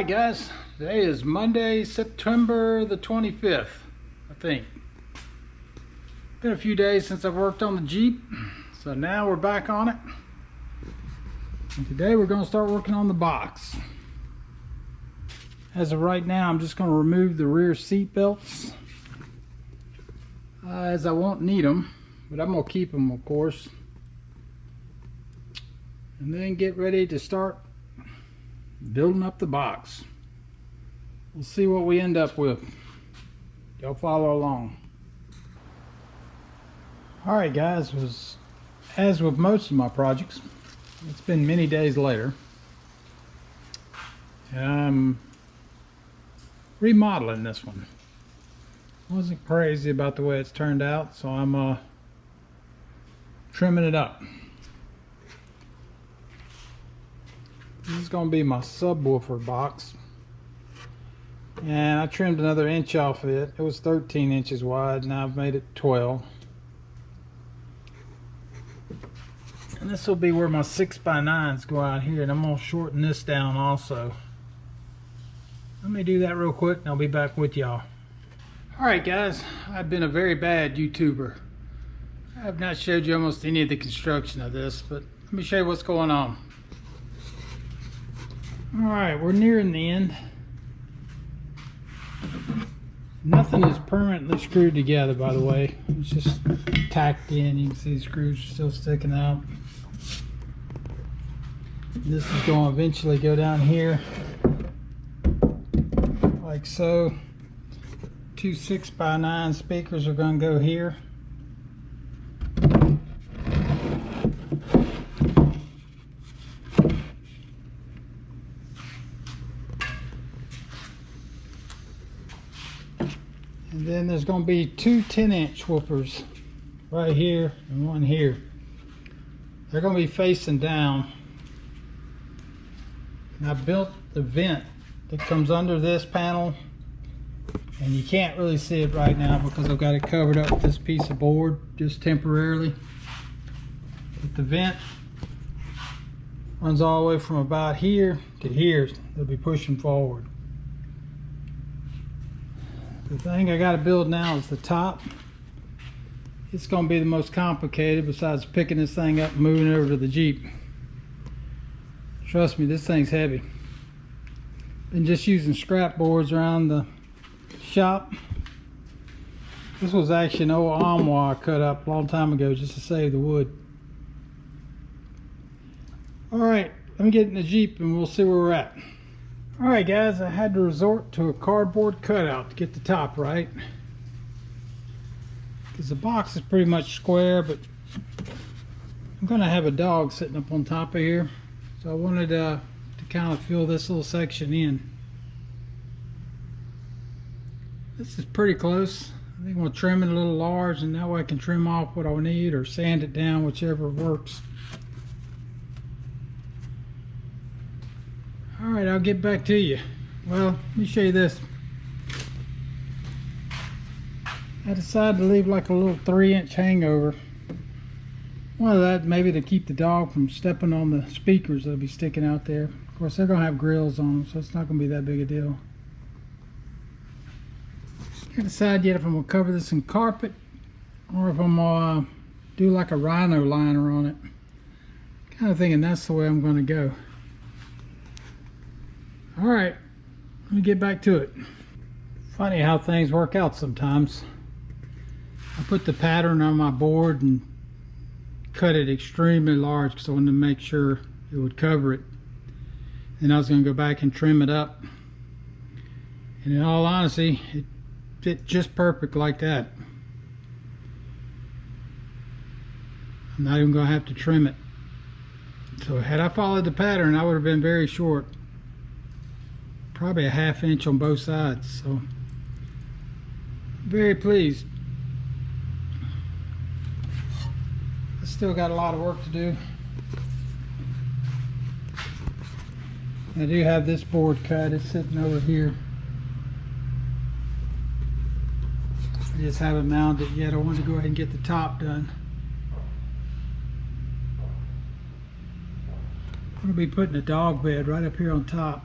Alright guys, today is Monday, September the 25th, I think. Been a few days since I've worked on the Jeep, so now we're back on it. And today we're going to start working on the box. As of right now, I'm just going to remove the rear seat belts, as I won't need them, but I'm going to keep them, of course. And then get ready to start building up the box. We'll see what we end up with. Y'all follow along. Alright guys, as with most of my projects, it's been many days later. I'm remodeling this one. Wasn't crazy about the way it's turned out, so I'm trimming it up. This is going to be my subwoofer box, and I trimmed another inch off it. It was 13 inches wide, now I've made it 12. And this will be where my 6x9s go out here, and I'm going to shorten this down also. Let me do that real quick and I'll be back with y'all. Alright guys, I've been a very bad YouTuber. I have not showed you almost any of the construction of this, but let me show you what's going on. Alright, we're nearing the end. Nothing is permanently screwed together, by the way. It's just tacked in. You can see the screws are still sticking out. This is going to eventually go down here, like so. Two 6x9 speakers are going to go here. And then there's going to be two 10-inch woofers right here and one here. They're going to be facing down. And I built the vent that comes under this panel, and you can't really see it right now because I've got it covered up with this piece of board just temporarily. But the vent runs all the way from about here to here. They'll be pushing forward. The thing I got to build now is the top. It's going to be the most complicated besides picking this thing up and moving it over to the Jeep. Trust me, this thing's heavy. Been just using scrap boards around the shop. This was actually an old armoire I cut up a long time ago just to save the wood. Alright, let me get in the Jeep and we'll see where we're at. Alright guys, I had to resort to a cardboard cutout to get the top right, because the box is pretty much square, but I'm going to have a dog sitting up on top of here, so I wanted to kind of fill this little section in. This is pretty close. I think I'm going to trim it a little large, and that way I can trim off what I need or sand it down, whichever works. Alright, I'll get back to you. Well, let me show you this. I decided to leave like a little 3-inch hangover. One of that maybe to keep the dog from stepping on the speakers that'll be sticking out there. Of course, they're going to have grills on them, so it's not going to be that big a deal. Can't decide yet if I'm going to cover this in carpet or if I'm going to do like a rhino liner on it. Kind of thinking that's the way I'm going to go. Alright, let me get back to it. Funny how things work out sometimes. I put the pattern on my board and cut it extremely large because I wanted to make sure it would cover it. Then I was going to go back and trim it up. And in all honesty, it fit just perfect like that. I'm not even going to have to trim it. So had I followed the pattern, I would have been very short. Probably a 1/2 inch on both sides, so very pleased. I still got a lot of work to do. I do have this board cut. It's sitting over here. I just haven't mounted it yet. I want to go ahead and get the top done. I'm going to be putting a dog bed right up here on top.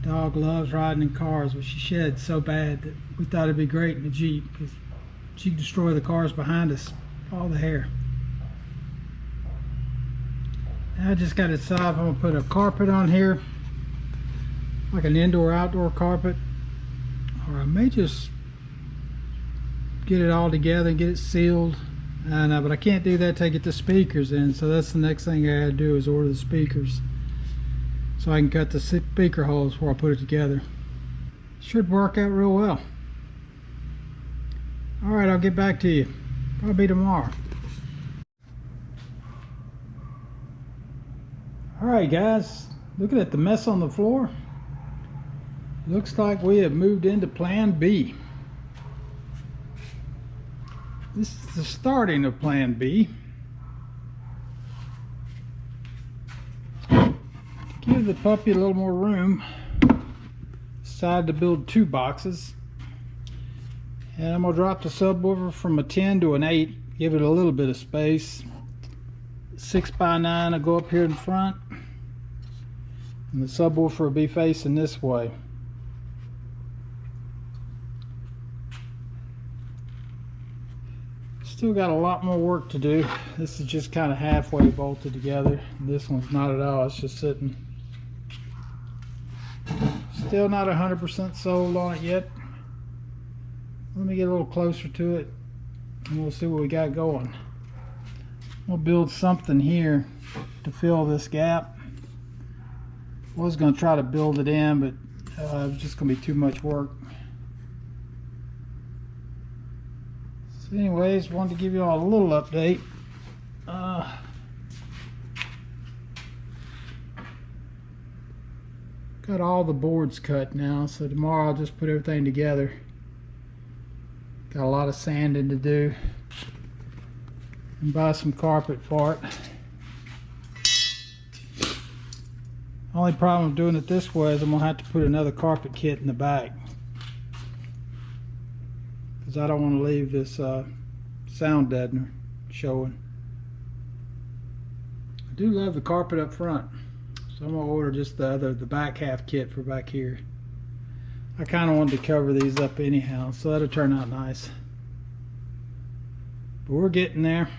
Dog loves riding in cars, but she sheds so bad that we thought it'd be great in a Jeep because she can destroy the cars behind us, all the hair. Now I just got to decide if I'm gonna put a carpet on here, like an indoor-outdoor carpet, or I may just get it all together and get it sealed. But I can't do that till I get the speakers in, so that's the next thing I gotta do is order the speakers so I can cut the speaker holes before I put it together. Should work out real well. Alright, I'll get back to you. Probably tomorrow. Alright guys, looking at the mess on the floor, looks like we have moved into Plan B. This is the starting of Plan B. To give the puppy a little more room, decided to build 2 boxes. And I'm going to drop the subwoofer from a 10 to an 8, give it a little bit of space. 6x9 will go up here in front, and the subwoofer will be facing this way. Still got a lot more work to do. This is just kind of halfway bolted together. This one's not at all, it's just sitting. Still not 100% sold on it yet. Let me get a little closer to it and we'll see what we got going. We'll build something here to fill this gap. I was going to try to build it in, but it was just going to be too much work. So anyways, wanted to give you all a little update. Got all the boards cut now, so tomorrow I'll just put everything together. Got a lot of sanding to do and buy some carpet for it. Only problem with doing it this way is I'm gonna have to put another carpet kit in the back because I don't want to leave this sound deadener showing. I do love the carpet up front, so I'm gonna order just the back half kit for back here. I kind of wanted to cover these up anyhow, so that'll turn out nice. But we're getting there.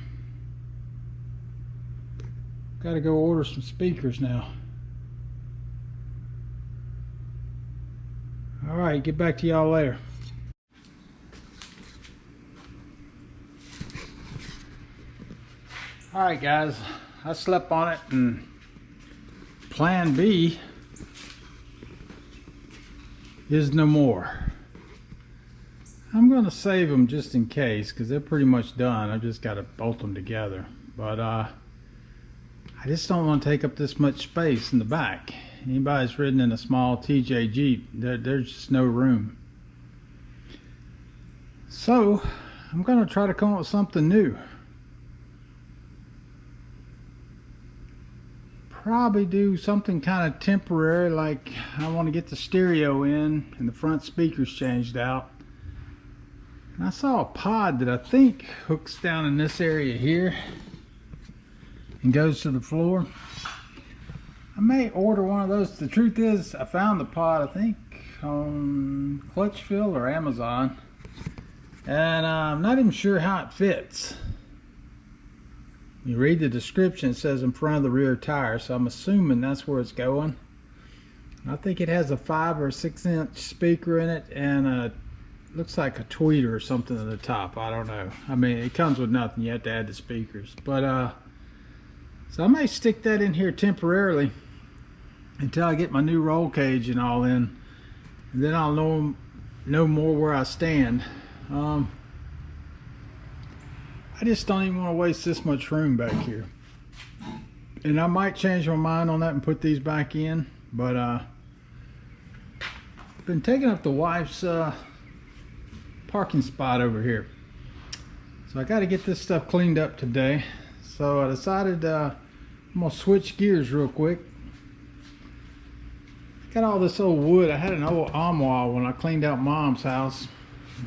Got to go order some speakers now. Alright, get back to y'all later. Alright guys, I slept on it, and Plan B is no more. I'm going to save them just in case because they're pretty much done. I've just got to bolt them together. But I just don't want to take up this much space in the back. Anybody's ridden in a small TJ Jeep, there's just no room. So I'm going to try to come up with something new. Probably do something kind of temporary, like I want to get the stereo in and the front speakers changed out. And I saw a pod that I think hooks down in this area here and goes to the floor. I may order one of those. The truth is, I found the pod, I think, on Clutchfield or Amazon, and I'm not even sure how it fits. You read the description, it says in front of the rear tire, so I'm assuming that's where it's going. I think it has a 5 or 6 inch speaker in it, and looks like a tweeter or something at the top. I don't know. I mean, it comes with nothing. You have to add the speakers. But so I may stick that in here temporarily until I get my new roll cage and all in, and then I'll know more where I stand. I just don't even want to waste this much room back here. And I might change my mind on that and put these back in, but I've been taking up the wife's parking spot over here. So I got to get this stuff cleaned up today. So I decided I'm going to switch gears real quick. Got all this old wood. I had an old armoire when I cleaned out Mom's house,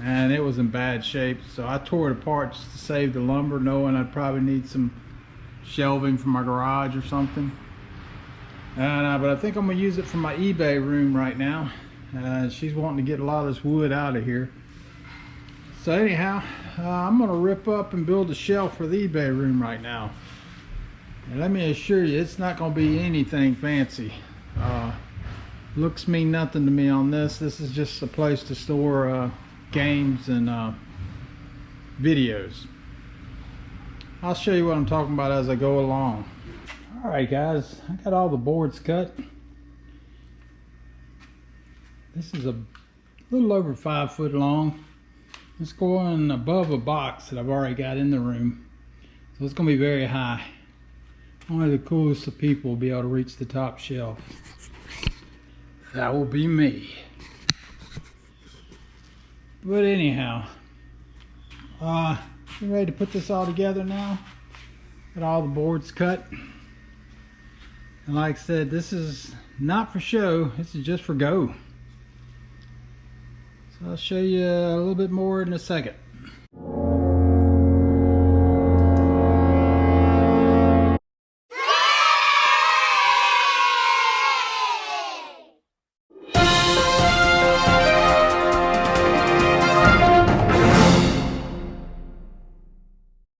and it was in bad shape, so I tore it apart just to save the lumber, knowing I'd probably need some shelving for my garage or something. But I think I'm gonna use it for my eBay room right now. She's wanting to get a lot of this wood out of here. So anyhow, I'm gonna rip up and build a shelf for the eBay room right now. And let me assure you, it's not gonna be anything fancy. Looks mean nothing to me on this. This is just a place to store games and videos. I'll show you what I'm talking about as I go along. Alright guys, I got all the boards cut. This is a little over 5 foot long. It's going above a box that I've already got in the room. So it's going to be very high. Only the coolest of people will be able to reach the top shelf. That will be me. But anyhow, we're ready to put this all together now. Got all the boards cut. And like I said, this is not for show, this is just for go. So I'll show you a little bit more in a second.